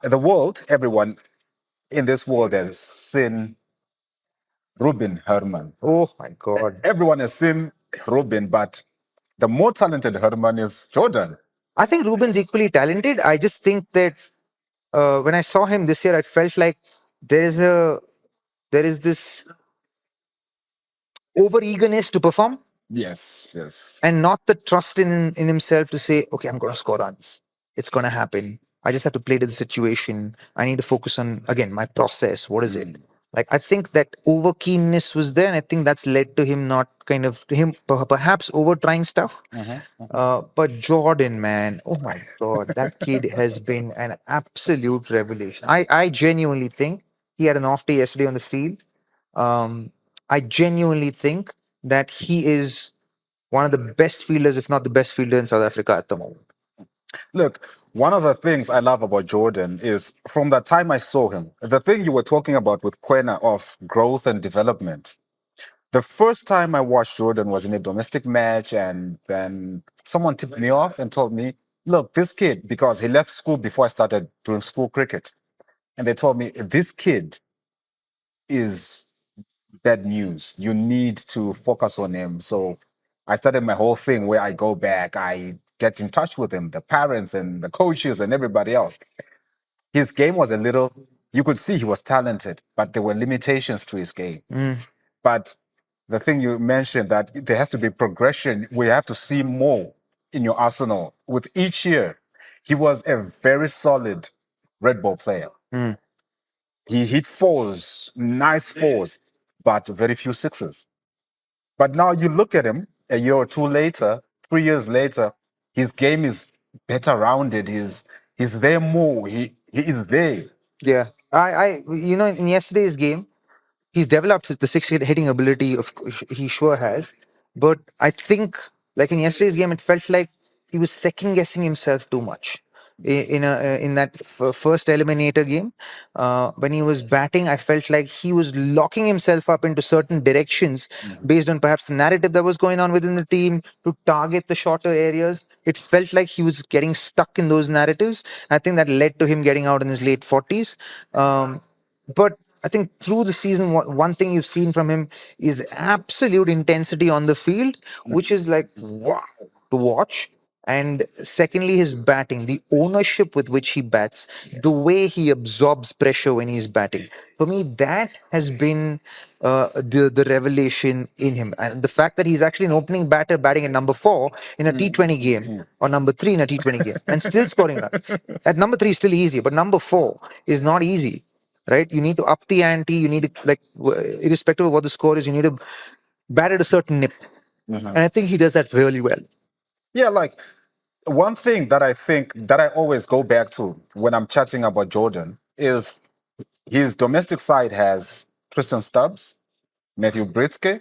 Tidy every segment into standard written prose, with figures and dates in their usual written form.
the world, everyone in this world has seen Ruben Herman. Oh my God. Everyone has seen Ruben, but the more talented Herman is Jordan. I think Ruben's equally talented. I just think that when I saw him this year, I felt like there is a there is this over eagerness to perform Yes, yes. and not the trust in himself to say, okay, I'm going to score runs. It's going to happen. I just have to play to the situation. I need to focus on, again, my process. What is it? Like, I think that over keenness was there. And I think that's led to him not kind of, him perhaps over trying stuff. But Jordan, man, oh my God, that kid has been an absolute revelation. I genuinely think he had an off day yesterday on the field. Um, I genuinely think that he is one of the best fielders, if not the best fielder in South Africa at the moment. Look, one of the things I love about Jordan is from the time I saw him, the thing you were talking about with Quena of growth and development. The first time I watched Jordan was in a domestic match, and then someone tipped me off and told me, look, this kid, because he left school before I started doing school cricket, and they told me, this kid is bad news. You need to focus on him. So I started my whole thing where I go back, I get in touch with him, the parents and the coaches and everybody else. His game was a little, you could see he was talented, but there were limitations to his game. But the thing you mentioned that there has to be progression, we have to see more in your arsenal. With each year, he was a very solid red ball player. He hit fours, nice fours, but very few sixes. But now you look at him a year or two later, 3 years later, his game is better rounded. He's there more. He is there. Yeah, in yesterday's game, he's developed the six hitting ability. He sure has, but I think like in yesterday's game, it felt like he was second guessing himself too much. In that first eliminator game, when he was batting, I felt like he was locking himself up into certain directions based on perhaps the narrative that was going on within the team to target the shorter areas. It felt like he was getting stuck in those narratives. I think that led to him getting out in his late 40s. But I think through the season, one thing you've seen from him is absolute intensity on the field, which is like wow to watch. And secondly, his batting, the ownership with which he bats, the way he absorbs pressure when he's batting. For me, that has been the revelation in him. And the fact that he's actually an opening batter batting at number 4 in a T20 game or number 3 in a T20 game and still scoring runs. At number 3 is still easy, but number 4 is not easy, right? You need to up the ante. You need to, like, irrespective of what the score is, you need to bat at a certain nip. And I think he does that really well. Yeah, like one thing that I think that I always go back to when I'm chatting about Jordan is his domestic side has Tristan Stubbs, Matthew Britsky,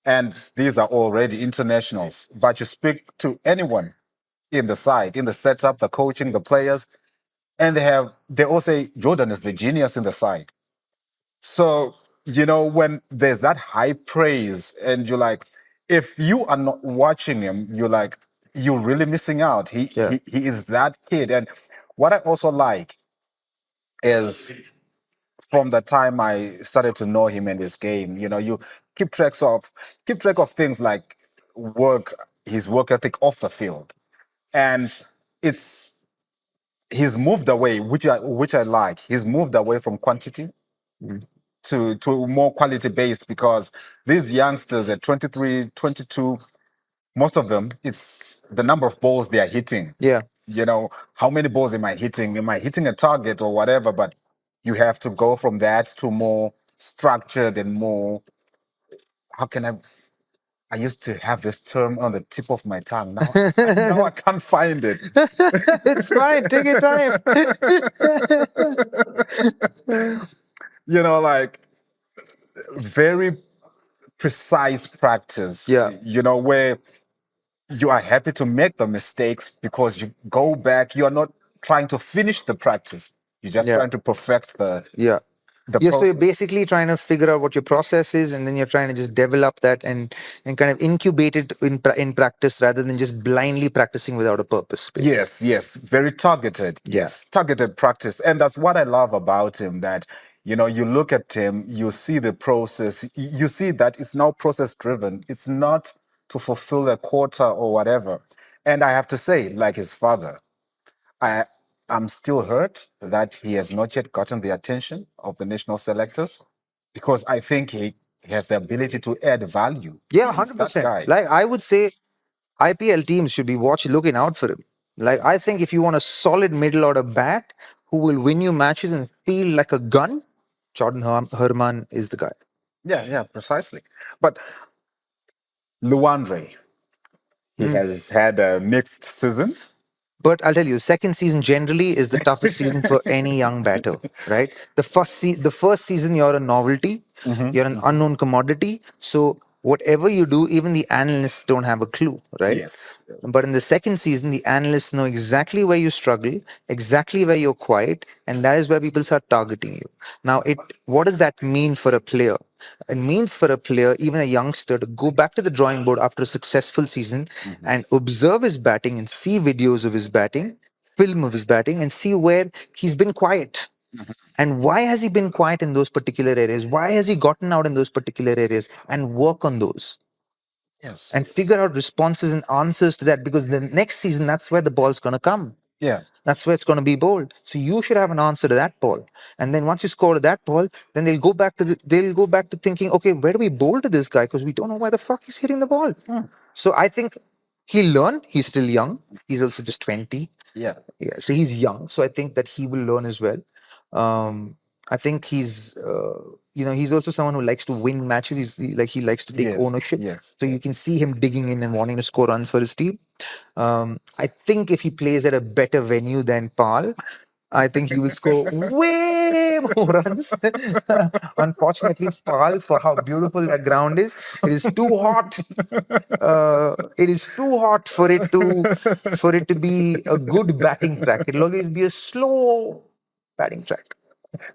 and these are already internationals. But you speak to anyone in the side, in the setup, the coaching, the players, and they all say Jordan is the genius in the side. So, when there's that high praise and you're like, if you are not watching him, you're like, you're really missing out. Yeah. He is that kid. And what I also like is from the time I started to know him in this game, you keep track of things like his work ethic off the field. And it's he's moved away, which I like. He's moved away from quantity to more quality based because these youngsters at 23, 22, most of them, it's the number of balls they are hitting. Yeah. How many balls am I hitting? Am I hitting a target or whatever? But you have to go from that to more structured and more, how can I used to have this term on the tip of my tongue. Now I can't find it. It's fine. Take your time. Like very precise practice. Yeah. Where you are happy to make the mistakes because you go back. You are not trying to finish the practice. You're just Yeah. trying to perfect the. Yeah. The Yeah, so you're process. basically trying to figure out what your process is, and then you're trying to just develop that and kind of incubate it in practice rather than just blindly practicing without a purpose, basically. Yes, yes, very targeted. Yeah. Yes, targeted practice. And that's what I love about him that, you look at him, you see the process, you see that it's now process driven. It's not to fulfill a quota or whatever. And I have to say, like his father, I I'm still hurt that he has not yet gotten the attention of the national selectors because I think he has the ability to add value. Yeah, He's that 100%. guy. Like, I would say IPL teams should be looking out for him. Like, I think if you want a solid middle order bat who will win you matches and feel like a gun, Herman is the guy. Yeah, yeah, precisely. But Luandre, he has had a mixed season. But I'll tell you, second season generally is the toughest season for any young batter, right? The first season you're a novelty, you're an unknown commodity. So whatever you do, even the analysts don't have a clue, right? Yes, yes, But in the second season, the analysts know exactly where you struggle, exactly where you're quiet, and that is where people start targeting you. Now, what does that mean for a player? It means for a player, even a youngster, to go back to the drawing board after a successful season and observe his batting and see videos of his batting, film of his batting, and see where he's been quiet. And why has he been quiet in those particular areas? Why has he gotten out in those particular areas? And work on those yes, and figure out responses and answers to that, because the next season, that's where the ball's going to come. yeah, That's where it's going to be bowled. So you should have an answer to that ball. And then once you score to that ball, then they'll go back to thinking, okay, where do we bowl to this guy? Because we don't know where the fuck he's hitting the ball. So I think he'll learn. He's still young. He's also just 20. yeah, Yeah, so he's young. So I think that he will learn as well. I think he's also someone who likes to win matches. He likes to take yes, ownership. yes, So you yes. can see him digging in and wanting to score runs for his team. I think if he plays at a better venue than Pal, I think he will score way more runs. Unfortunately, Pal, for how beautiful that ground is, it is too hot. It is too hot for it to be a good batting track. It'll always be a slow batting track.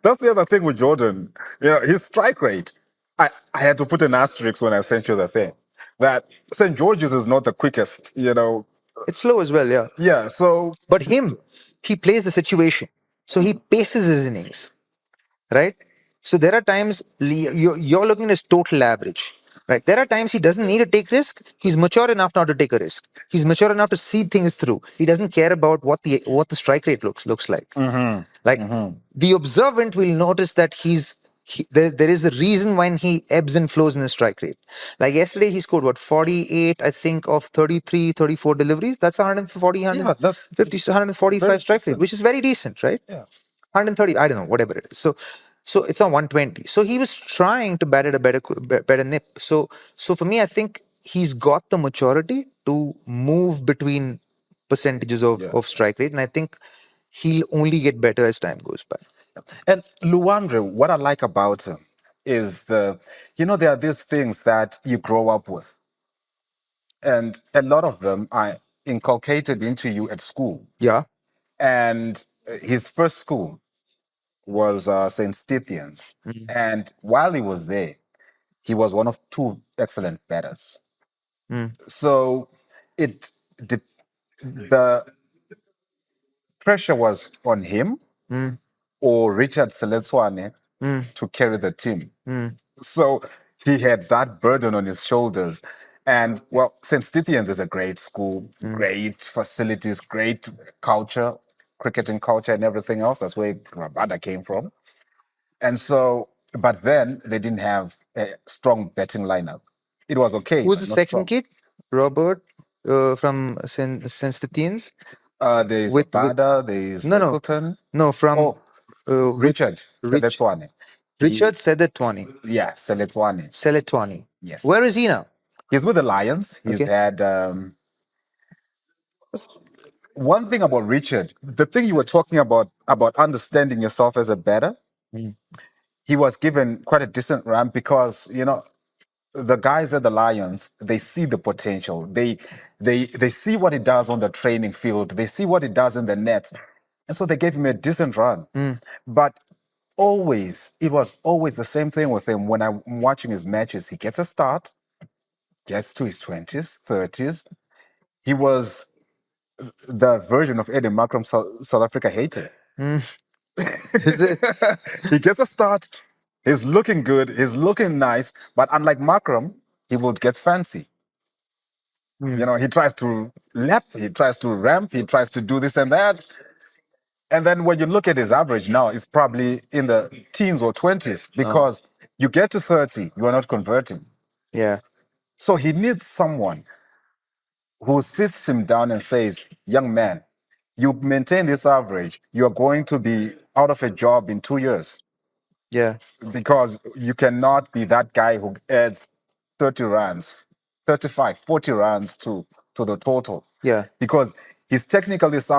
That's the other thing with Jordan. His strike rate. I had to put an asterisk when I sent you the thing that St. George's is not the quickest. It's slow as well, yeah. Yeah. So But he plays the situation. So he paces his innings, right? So there are times you're looking at his total average, right? There are times he doesn't need to take risk. He's mature enough not to take a risk. He's mature enough to see things through. He doesn't care about what the strike rate looks like. Like the observant will notice that there is a reason when he ebbs and flows in his strike rate. Like yesterday, he scored what, 48, I think, of 33, 34 deliveries. That's 140, yeah, that's 150, very 145 strike rate, decent. which is very decent, right? Yeah. 130, I don't know, whatever it is. So it's on 120. So he was trying to bat at a better nip. So for me, I think he's got the maturity to move between percentages Yeah. of strike rate, and I think he'll only get better as time goes by. And Luandre, what I like about him is there are these things that you grow up with, and a lot of them are inculcated into you at school. Yeah. And his first school was St. Stithians. And while he was there, he was one of two excellent batters. So it de- the pressure was on him or Richard Seletswane to carry the team. So he had that burden on his shoulders. And well, St. Stithians is a great school, great facilities, great culture, cricketing culture, and everything else. That's where Rabada came from. And so, but then they didn't have a strong betting lineup. It was okay, Who's but the not second strong. kid? Robert from Saint Stithians. There is With Rabada, there is no no Rickleton. no from Oh, with Richard Rich Seletswane. Richard Seletwani. Yeah, Seletswane. Seletwani. Yes. Where is he now? He's with the Lions. He's Okay. had one thing about Richard. The thing you were talking about understanding yourself as a batter. He was given quite a decent run because the guys at the Lions, they see the potential. They see what he does on the training field. They see what he does in the nets, and so they gave him a decent run. But it was always the same thing with him. When I'm watching his matches, he gets a start, gets to his 20s, 30s. He was the version of Eddie Markram South Africa hated. Is it? He gets a start, he's looking good, he's looking nice, but unlike Markram, he will get fancy. He tries to lap, he tries to ramp, he tries to do this and that. And then when you look at his average now, it's probably in the teens or 20s because you get to 30, you are not converting. Yeah. So he needs someone who sits him down and says, young man, you maintain this average, you're going to be out of a job in 2 years Yeah. because you cannot be that guy who adds 30 runs, 35, 40 runs to the total. Yeah. Because he's technically sound.